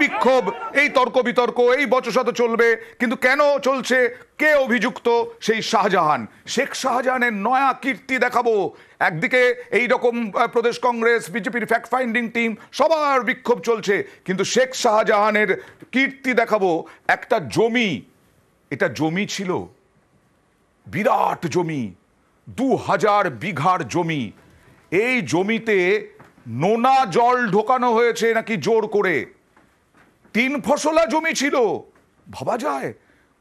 বিক্ষোভ, এই তর্ক বিতর্ক, এই বচসা তো চলবে, কিন্তু কেন চলছে? কে অভিযুক্ত? সেই শাহজাহান। শেখ শাহজাহানের নয়া কীর্তি দেখাবো। একদিকে এই রকম প্রদেশ কংগ্রেস, বিজেপির ফ্যাক্ট ফাইন্ডিং টিম, সবার বিক্ষোভ চলছে, কিন্তু শেখ শাহজাহানের কীর্তি দেখাবো। একটা জমি, এটা জমি ছিল, বিরাট জমি, 2000 বিঘার জমি। এই জমিতে নোনা জল ঢোকানো হয়েছে নাকি জোর করে। 3 ফসলা জমি ছিল। ভাবা যায়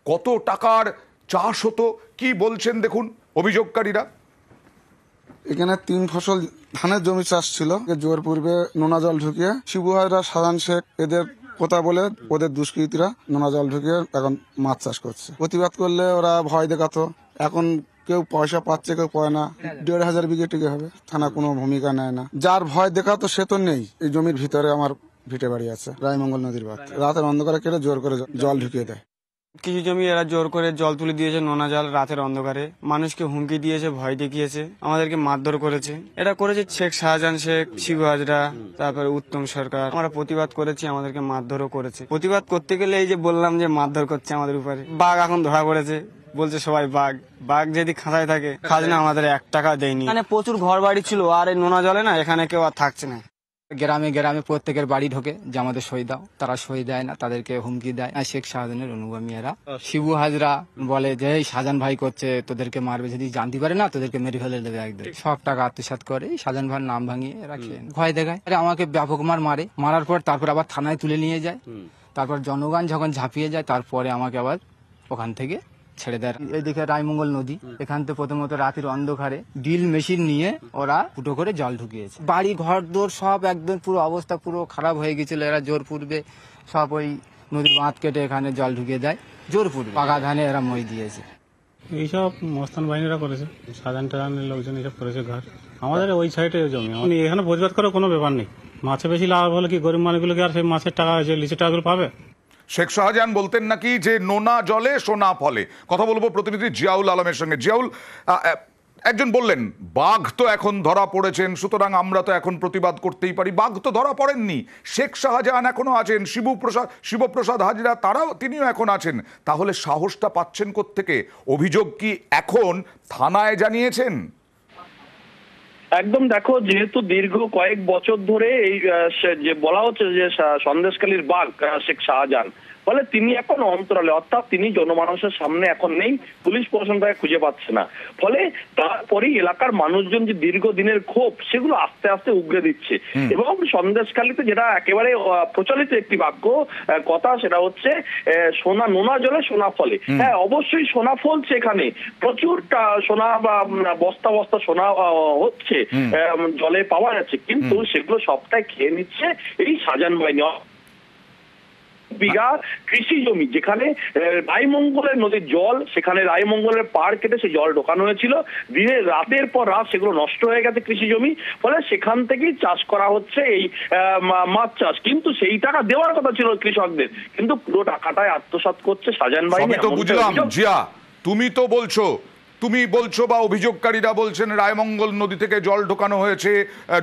কত টাকার চাষ হতো। কি বলছেন দেখুন অভিযোগকারীরা। এখানে 3 ফসল ধানের জমি চাষ ছিল। জোর পূর্বে নোনা জল ঢুকিয়ে শিবু হাজরা, শাহজাহান শেখ এদের কথা বলে ওদের দুষ্কৃতীরা নোনা জল ঢুকিয়ে এখন মাছ চাষ করছে। প্রতিবাদ করলে ওরা ভয় দেখাতো। এখন কেউ পয়সা পাচ্ছে, কেউ পায় না। 1500 বিঘে টিকে হবে, থানা কোনো ভূমিকা নেয় না। যার ভয় দেখাতো সে তো নেই। এই জমির ভিতরে আমার ভিটে বাড়ি আছে, রায়মঙ্গল নদীর বাঁধ। রাতের অন্ধকারে কেটে জোর করে জল ঢুকিয়ে দেয়। কিছু জমি এরা জোর করে জল তুলে দিয়েছে, নোনা জল, রাতের অন্ধকারে। মানুষকে হুমকি দিয়েছে, ভয় দেখিয়েছে, আমাদেরকে মারধর করেছে। এটা করেছে শেখ শাহজাহান শেখ, শিবু হাজরা, তারপরে উত্তম সরকার। আমরা প্রতিবাদ করেছি, আমাদেরকে মারধরও করেছে। প্রতিবাদ করতে গেলে এই যে বললাম যে মারধর করছে আমাদের উপরে। বাঘ এখন ধরা পড়েছে, বলছে সবাই বাঘ। বাঘ যদি খাঁচায় থাকে, খাজনা আমাদের 1 টাকা দেয়নি। মানে প্রচুর ঘর বাড়ি ছিল, আর এই নোনা জলে না এখানে কেউ আর থাকছে না। গ্রামে গ্রামে প্রত্যেকের বাড়ি ঢোকে যে আমাদের সই দাও, তারা সই দেয় না, তাদেরকে হুমকি দেয়। আর শেখ শাহজাহানের অনুগামীরা, শিবু হাজরা বলে যে এই শাহজাহান ভাই করছে, তোদেরকে মারবে, যদি জানতে পারে না তোদেরকে মেরে ফেলে দেবে একদম। সব টাকা আত্মসাৎ করে শাহজাহান ভাইয়ের নাম ভাঙিয়ে রাখে, ভয় দেখায়। আরে আমাকে ব্যাপক মারার পর তারপর আবার থানায় তুলে নিয়ে যায়। তারপর জনগণ যখন ঝাঁপিয়ে যায়, তারপরে আমাকে আবার ওখান থেকে ছেড়ে দেয়। এইদিকে রায়মঙ্গল নদী, এখান থেকে প্রথমত রাতের অন্ধকারে ড্রিল মেশিন নিয়ে ওরা ফুটো করে জল ঢুকিয়েছে। বাড়ি ঘর দোর সব একদম পুরো অবস্থা পুরো খারাপ হয়ে গেছিল। এরা জোর পূর্বে সব ওই নদীর বাঁধ কেটে এখানে জল ঢুকিয়ে দেয়। জোর পূর্বে পাকা ধানে এরা মই দিয়েছে। এইসব মস্তান বাহিনীরা করেছে, সাধারণ লোকজন এইসব করেছে। ঘর আমাদের ওই সাইডে জমি, এখানে প্রতিবাদ করার কোনো ব্যাপার নেই। মাছে বেশি লাভ হলে কি গরিব মানুষগুলো কি আর সেই মাছের টাকা, যে লিচের টাকাগুলো পাবে? শেখ শাহজাহান বলতেন নাকি যে নোনা জলে সোনা ফলে। কথা বলবো প্রতিনিধি জিয়াউল আলমের সঙ্গে। জিয়াউল, একজন বললেন বাঘ তো এখন ধরা পড়েছেন, সুতরাং আমরা তো এখন প্রতিবাদ করতেই পারি। বাঘ তো ধরা পড়েননি, শেখ শাহজাহান এখনো আছেন, শিবপ্রসাদ হাজরা তিনিও এখন আছেন। তাহলে সাহসটা পাচ্ছেন কোত্থেকে? অভিযোগ কি এখন থানায় জানিয়েছেন? একদম, দেখো, যেহেতু দীর্ঘ কয়েক বছর ধরে এই যে বলা হচ্ছে যে সন্দেশখালীর বাঘ শেখ শাহজাহান, ফলে তিনি এখন অন্তরালে, অর্থাৎ তিনি জনমানুষের সামনে এখন নেই, পুলিশ প্রশাসন তাকে খুঁজে পাচ্ছে না। ফলে তারপরেই এলাকার মানুষজন যে দীর্ঘদিনের ক্ষোভ, সেগুলো আস্তে আস্তে উগরে দিচ্ছে। এবং সন্দেশখালীতে যেটা একেবারে প্রচলিত একটি বাক্য কথা, সেটা হচ্ছে সোনা, নোনা জলে সোনা ফলে। হ্যাঁ, অবশ্যই সোনা ফলছে, এখানে প্রচুর সোনা বা বস্তা বস্তা সোনা হচ্ছে, জলে পাওয়া যাচ্ছে, কিন্তু সেগুলো সবটাই খেয়ে নিচ্ছে এই শাহজাহান বাহিনী। বিঘা কৃষি জমি, যেখানে রায়মঙ্গলের নদীর জল, সেখানে রায়মঙ্গলের পাড় কেটে সে জল ঢোকানো হয়েছিল। দিনে রাতের পর রাত সেগুলো নষ্ট হয়ে গেছে কৃষি জমি, ফলে সেখান থেকেই চাষ করা হচ্ছে এই মাছ চাষ। কিন্তু সেই টাকা দেওয়ার কথা ছিল কৃষকদের, কিন্তু পুরো টাকাটাই আত্মসাৎ করছে শাহজাহান বাহিনী। তো বুঝলাম জিয়া, তুমি বলছো বা অভিযোগকারীরা বলছেন রায়মঙ্গল নদী থেকে জল ঢোকানো হয়েছে,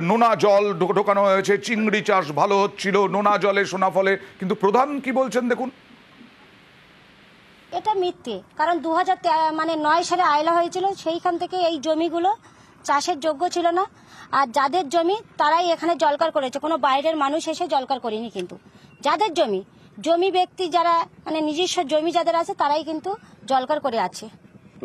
নোনা জল ঢোকানো হয়েছে, চিংড়ি চাষ ভালো হচ্ছিল, নোনা জলে সোনা ফলে। কিন্তু প্রধান কি বলছেন দেখুন। এটা মিথ্যে, কারণ 2009 সালে আয়লা হয়েছিল, সেইখান থেকে এই জমিগুলো চাষের যোগ্য ছিল না। আর যাদের জমি তারাই এখানে জলকার করেছে, কোনো বাইরের মানুষ এসে জলকার করেনি। কিন্তু যাদের জমি ব্যক্তি যারা নিজস্ব জমি যাদের আছে, তারাই কিন্তু জলকার করে আছে।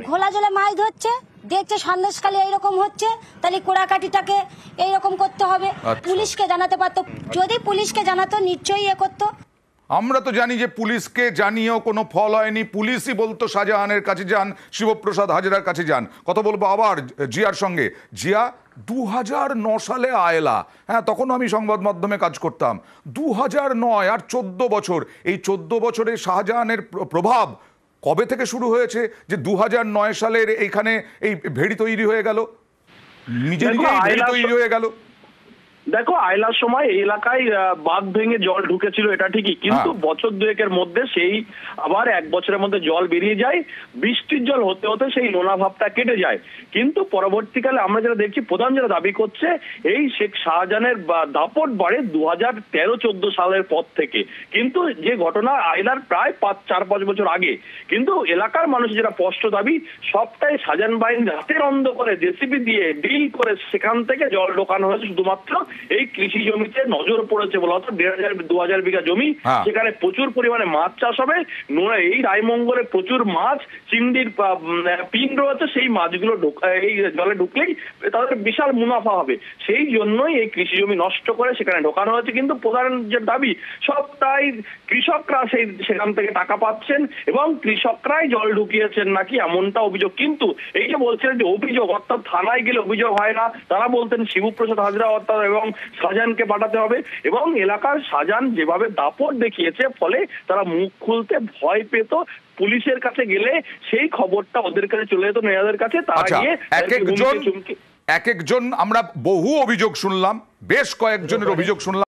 ঘোলা জলে মাছ ধরছে, দেখছে সন্দেশখালী এইরকম হচ্ছে, তাহলে কোড়াকাটিটাকে এইরকম করতে হবে। পুলিশকে জানাতে পারতো, যদি পুলিশকে জানাতো নিশ্চয়ই করতো। আমরা তো জানি যে পুলিশকে জানিয়েও কোনো ফল হয়নি। পুলিশই বলতো শাহজাহানের কাছে যান, শিবপ্রসাদ হাজরার কাছে যান। কথা বলবো আবার জিয়ার সঙ্গে। জিয়া, 2009 সালে আয়লা, হ্যাঁ, তখন আমি সংবাদ মাধ্যমে কাজ করতাম। 2009 আর 14 বছর, এই 14 বছরে শাহজাহানের প্রভাব কবে থেকে শুরু হয়েছে যে 2009 সালের এইখানে এই ভেড়ি তৈরি হয়ে গেল, নিজে ভেড়ি তৈরি হয়ে গেল? দেখো আইলার সময় এই এলাকায় বাঁধ ভেঙে জল ঢুকেছিল, এটা ঠিকই, কিন্তু বছর দুয়েকের মধ্যে সেই আবার 1 বছরের মধ্যে জল বেরিয়ে যায়, বৃষ্টির জল হতে হতে সেই নোনা ভাবটা কেটে যায়। কিন্তু পরবর্তীকালে আমরা যেটা দেখছি, প্রধান যেটা দাবি করছে, এই শেখ শাহজাহানের দাপট বাড়ে 2013-14 সালের পর থেকে। কিন্তু যে ঘটনা আইলার প্রায় 4-5 বছর আগে, কিন্তু এলাকার মানুষ যেটা স্পষ্ট দাবি, সবটাই শাহজাহান বাহিনী রাতের অন্ধকারে জেসিবি দিয়ে ডিল করে সেখান থেকে জল ঢোকানো হয়েছে শুধুমাত্র এই কৃষি জমিতে নজর পড়েছে বলা হতো। 1,500-2,000 বিঘা জমি, সেখানে প্রচুর পরিমাণে মাছ চাষ হবে। এই রায়মঙ্গলে প্রচুর মাছ, চিংড়ির পিন রয়েছে, সেই মাছগুলো এই জলে ঢুকলেই তাদের বিশাল মুনাফা হবে। সেই জন্যই এই কৃষি জমি নষ্ট করে সেখানে ঢোকানো হয়েছে। কিন্তু প্রধান যে দাবি, সবটাই কৃষকরা সেখান থেকে টাকা পাচ্ছেন এবং কৃষকরাই জল ঢুকিয়েছেন নাকি, এমনটা অভিযোগ। কিন্তু এই যে বলছিলেন যে অভিযোগ, অর্থাৎ থানায় গেলে অভিযোগ হয় না, তারা বলতেন শিবপ্রসাদ হাজরা অর্থাৎ এবং শাহজাহানকে পাঠাতে হবে, এবং এলাকার শাহজাহান যেভাবে দাপট দেখিয়েছে, ফলে তারা মুখ খুলতে ভয় পেত। পুলিশের কাছে গেলে সেই খবরটা ওদের কাছে চলে যেত, মেয়েদের কাছে। তারা গিয়ে এক একজন আমরা বহু অভিযোগ শুনলাম, বেশ কয়েকজনের অভিযোগ শুনলাম।